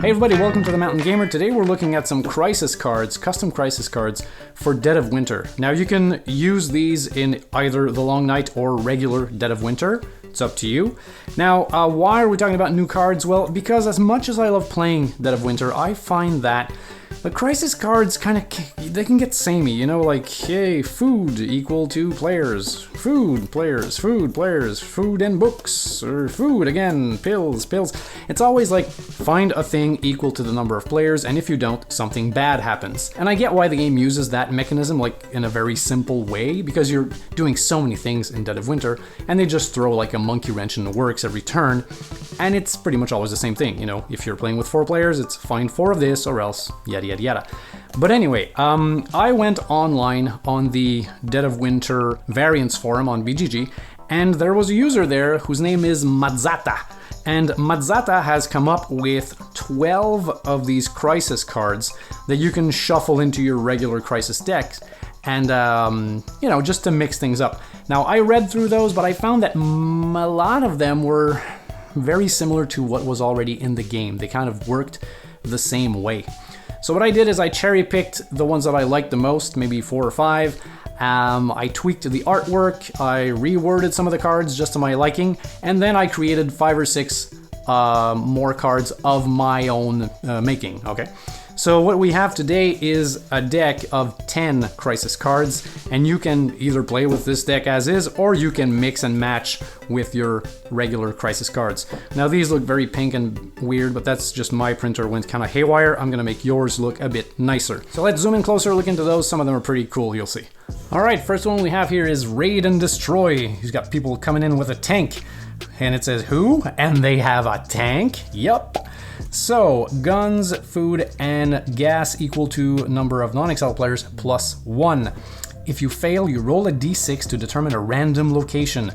Hey everybody, welcome to the Mountain Gamer. Today we're looking at some crisis cards, custom crisis cards for Dead of Winter. Now you can use these in either the Long Night or regular Dead of Winter. It's up to you. Now, why are we talking about new cards? Well, because as much as I love playing Dead of Winter, I find that the crisis cards they can get samey, you know, like, hey, food equal to players, food, players, food and books, or food again, pills. It's always like, find a thing equal to the number of players, and if you don't, something bad happens. And I get why the game uses that mechanism, like, in a very simple way, because you're doing so many things in Dead of Winter, and they just throw like a monkey wrench in the works every turn, and it's pretty much always the same thing, you know, if you're playing with 4 players, it's find 4 of this, or else, yada. But anyway, I went online on the Dead of Winter variants forum on BGG, and there was a user there whose name is Mazzata. And Mazzata has come up with 12 of these crisis cards that you can shuffle into your regular crisis decks, and, you know, just to mix things up. Now, I read through those, but I found that a lot of them were very similar to what was already in the game. They kind of worked the same way. So what I did is I cherry-picked the ones that I liked the most, maybe 4 or 5. I tweaked the artwork, I reworded some of the cards just to my liking, and then I created 5 or 6 more cards of my own making, okay? So what we have today is a deck of 10 crisis cards, and you can either play with this deck as is, or you can mix and match with your regular crisis cards. Now these look very pink and weird, but that's just my printer went kind of haywire. I'm gonna make yours look a bit nicer. So let's zoom in closer, look into those. Some of them are pretty cool, you'll see. All right, first one we have here is Raid and Destroy. He's got people coming in with a tank, and it says who? And they have a tank? Yup. So, guns, food, and gas equal to number of non-Excel players plus 1. If you fail, you roll a d6 to determine a random location,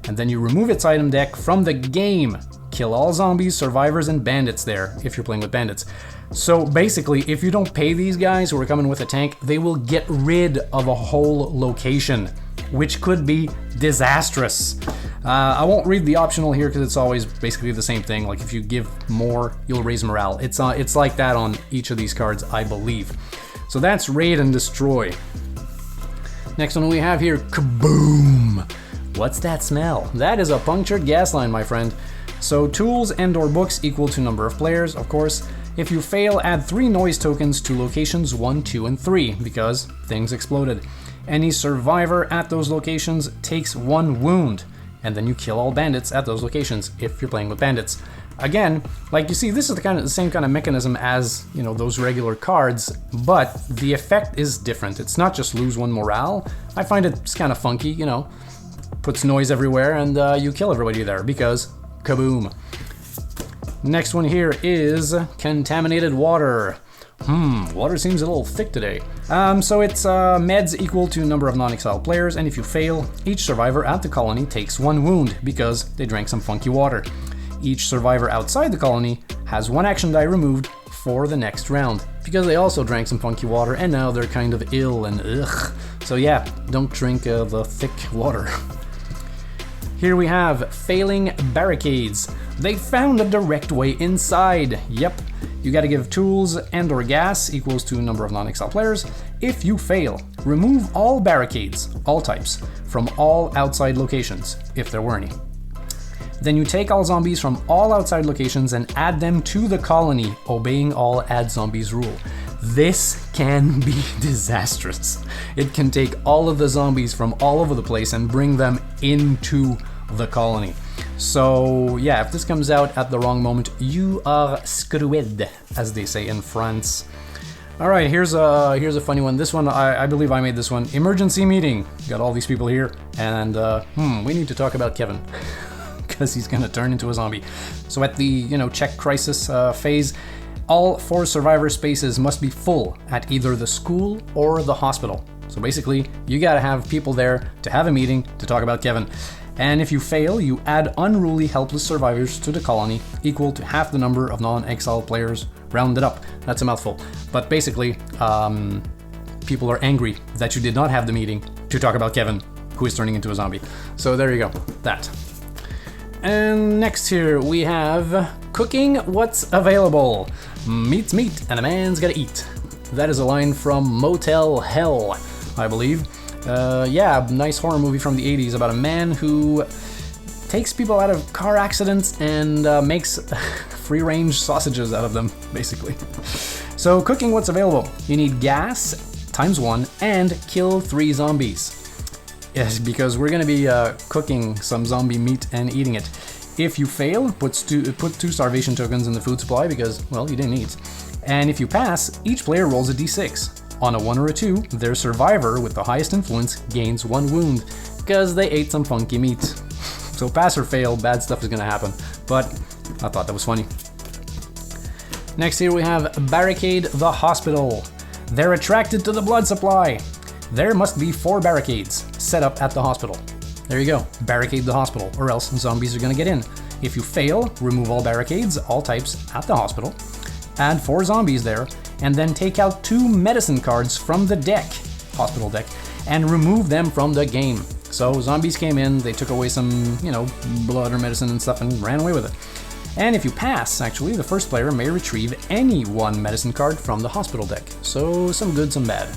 and then you remove its item deck from the game. Kill all zombies, survivors, and bandits there, if you're playing with bandits. So basically, if you don't pay these guys who are coming with a tank, they will get rid of a whole location, which could be disastrous. I won't read the optional here because it's always basically the same thing. Like if you give more, you'll raise morale. It's like that on each of these cards, I believe. So that's Raid and Destroy. Next one we have here, Kaboom! What's that smell? That is a punctured gas line, my friend. So tools and or books equal to number of players, of course. If you fail, add 3 noise tokens to locations 1, 2, and 3, because things exploded. Any survivor at those locations takes 1 wound, and then you kill all bandits at those locations if you're playing with bandits. Again, like you see, this is the same kind of mechanism as, you know, those regular cards, but the effect is different. It's not just lose 1 morale. I find it's kind of funky, you know, puts noise everywhere, and you kill everybody there because kaboom. Next one here is Contaminated Water. Water seems a little thick today. So it's meds equal to number of non-exiled players, and if you fail, each survivor at the colony takes 1 wound because they drank some funky water. Each survivor outside the colony has 1 action die removed for the next round because they also drank some funky water and now they're kind of ill and ugh. So yeah, don't drink the thick water. Here we have Failing Barricades. They found a direct way inside. Yep. You gotta give tools and or gas equals to number of non-exile players. If you fail, remove all barricades, all types, from all outside locations, if there were any. Then you take all zombies from all outside locations and add them to the colony, obeying all add zombies rule. This can be disastrous. It can take all of the zombies from all over the place and bring them into the colony. So yeah, if this comes out at the wrong moment, you are screwed, as they say in France. All right, here's a funny one. This one, I believe I made this one. Emergency meeting. Got all these people here, and we need to talk about Kevin because he's gonna turn into a zombie. So at the check crisis phase, all 4 survivor spaces must be full at either the school or the hospital. So basically, you gotta have people there to have a meeting to talk about Kevin. And if you fail, you add unruly helpless survivors to the colony equal to half the number of non-exiled players rounded up. That's a mouthful. But basically, people are angry that you did not have the meeting to talk about Kevin, who is turning into a zombie. So there you go, that. And next here we have cooking what's available. Meat's meat and a man's gotta eat. That is a line from Motel Hell, I believe. Yeah, nice horror movie from the 80s about a man who takes people out of car accidents and makes free-range sausages out of them, basically. So cooking what's available. You need gas ×1 and kill 3 zombies. Yes, because we're gonna be cooking some zombie meat and eating it. If you fail, put 2 starvation tokens in the food supply because, well, you didn't eat. And if you pass, each player rolls a d6. On a 1 or a 2, their survivor with the highest influence gains 1 wound because they ate some funky meat. So pass or fail, bad stuff is gonna happen. But I thought that was funny. Next here we have barricade the hospital. They're attracted to the blood supply. There must be 4 barricades set up at the hospital. There you go, barricade the hospital, or else zombies are gonna get in. If you fail, remove all barricades, all types, at the hospital, add 4 zombies there, and then take out 2 medicine cards from the deck, hospital deck, and remove them from the game. So zombies came in, they took away some, blood or medicine and stuff and ran away with it. And if you pass, actually, the first player may retrieve any 1 medicine card from the hospital deck. So some good, some bad.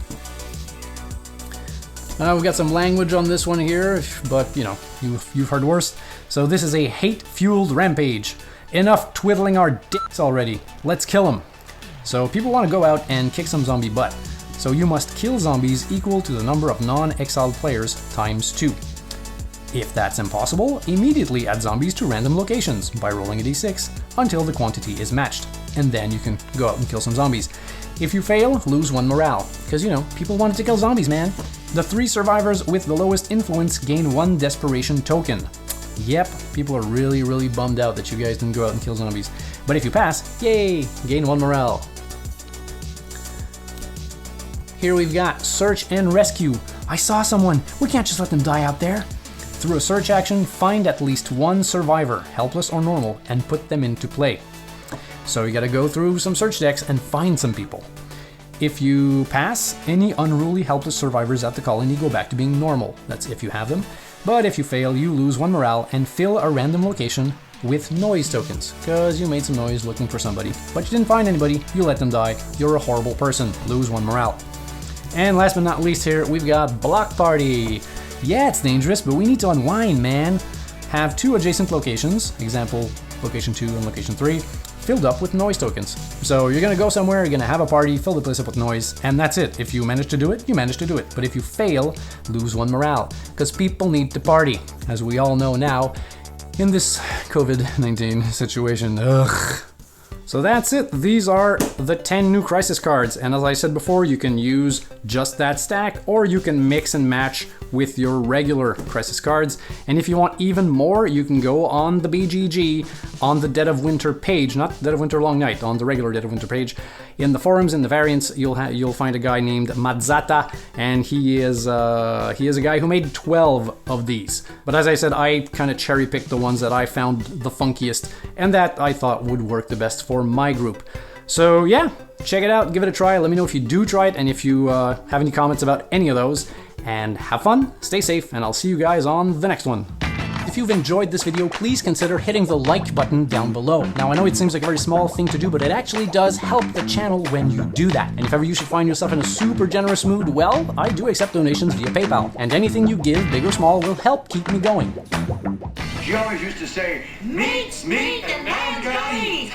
We've got some language on this one here, but you've heard worse. So this is a hate-fueled rampage. Enough twiddling our dicks already. Let's kill them. So people want to go out and kick some zombie butt. So you must kill zombies equal to the number of non-exiled players ×2. If that's impossible, immediately add zombies to random locations by rolling a d6 until the quantity is matched. And then you can go out and kill some zombies. If you fail, lose 1 morale. Because, people wanted to kill zombies, man. The 3 survivors with the lowest influence gain 1 desperation token. Yep, people are really, really bummed out that you guys didn't go out and kill zombies. But if you pass, yay, gain 1 morale. Here we've got search and rescue. I saw someone. We can't just let them die out there. Through a search action, find at least 1 survivor, helpless or normal, and put them into play. So you gotta go through some search decks and find some people. If you pass, any unruly helpless survivors at the colony go back to being normal. That's if you have them. But if you fail, you lose 1 morale and fill a random location with noise tokens, because you made some noise looking for somebody. But you didn't find anybody, you let them die. You're a horrible person, lose 1 morale. And last but not least here, we've got block party. Yeah, it's dangerous, but we need to unwind, man. Have 2 adjacent locations, example, location 2 and location 3, filled up with noise tokens. So you're gonna go somewhere, you're gonna have a party, fill the place up with noise, and that's it. If you manage to do it, you manage to do it. But if you fail, lose 1 morale, because people need to party, as we all know now, in this COVID-19 situation. Ugh. So that's it. These are the 10 new crisis cards, and as I said before, you can use just that stack, or you can mix and match with your regular crisis cards. And if you want even more, you can go on the BGG, on the Dead of Winter page, not Dead of Winter Long Night, on the regular Dead of Winter page. In the forums, in the variants, you'll find a guy named Mazzata, and he is a guy who made 12 of these. But as I said, I kind of cherry-picked the ones that I found the funkiest, and that I thought would work the best for my group. So yeah, check it out, give it a try. Let me know if you do try it, and if you have any comments about any of those. And have fun, stay safe, and I'll see you guys on the next one. If you've enjoyed this video, please consider hitting the like button down below. Now, I know it seems like a very small thing to do, but it actually does help the channel when you do that. And if ever you should find yourself in a super generous mood, well, I do accept donations via PayPal. And anything you give, big or small, will help keep me going. She always used to say, meat's meat and man's gotta eat.